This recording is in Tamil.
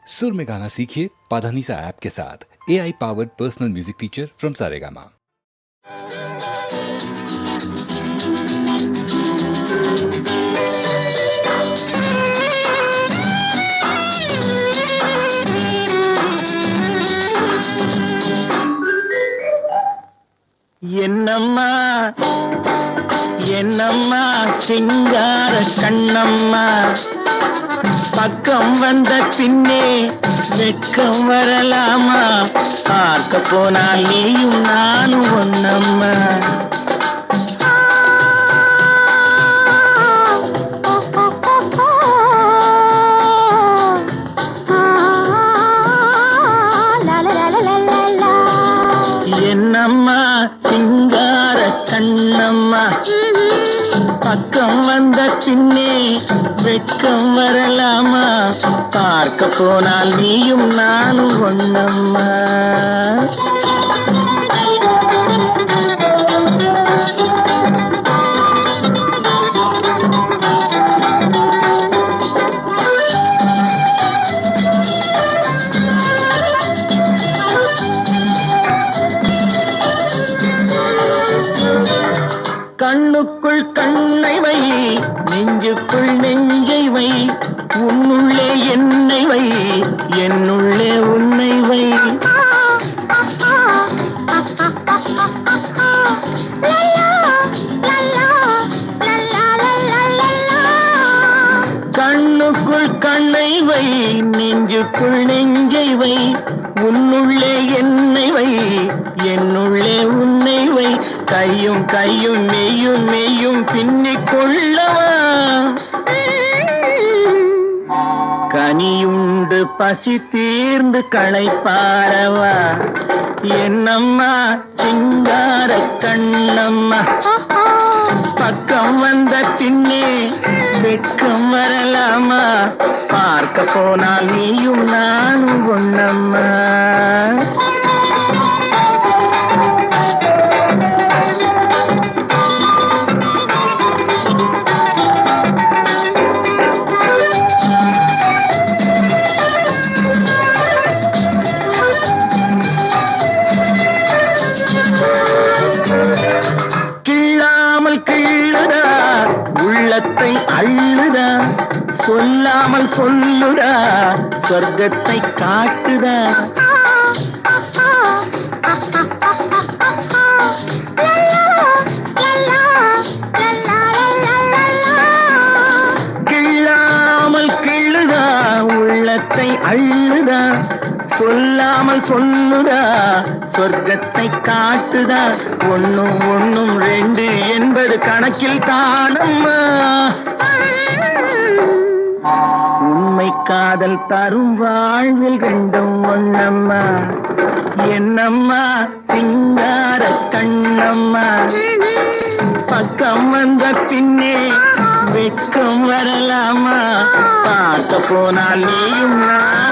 सुर में गाना सीखिए पाधानीसा ऐप के साथ। AI powered personal music teacher from Saregama. என்னம்மா என்னம்மா சிங்கார கண்ணம்மா, பக்கம் வந்த பின்னே வெட்கம் வரலாமா? பார்க்க போனால் நீயும் நானும் ஒன்னம்மா. என்னம்மா சிங்கார கண்ணம்மா, பக்கம் வந்த பின்னே வெட்கம் வரலாமா? பார்க்க போனால் நீயும் நானும் ஒன்னம்மா. கண்ணுக்குள் கண்ணை வை, நெஞ்சுக்குள் நெஞ்சை வை, உன்னுள்ளே என்னை வை, என்னுள்ளே உன்னை வை. கண்ணுக்குள் கண்ணை வை, நெஞ்சுக்குள் நெஞ்சை வை, உன்னுள்ளே என்னை வை, என்னுள்ளே உன்னை வை. கையும் கையும் மெய்யும் மெய்யும் பின்னிக் கொள்ளவா? கனியுண்டு பசி தீர்ந்து களைப்பாரவா? என்னம்மா சிங்கார கண்ணம்மா, பக்கம் வந்த பின்னே வெட்கம் வரலாமா? பார்க்க போனால் நீயும் நானும் ஒன்னம்மா. உள்ளத்தை அள்ளுதா, சொல்லாமல் சொல்லுதா, சொர்க்கத்தை காட்டுதா. கிள்ளாமல் கிள்ளுதா, உள்ளத்தை அள்ளுதா, சொல்லாமல் சொல்லுதா, சொர்க்கத்தை காட்டுதா. ஒன்னும் ஒன்னும் ரெண்டு என்பது கணக்கில் காணம்மா. உண்மை காதல் தரும் வாழ்வில் ரெண்டும் ஒன்னம்மா. என்னம்மா சிங்கார கண்ணம்மா, பக்கம் வந்த பின்னே வெட்கம் வரலாமா? பார்க்க போனால் நீயும் நான்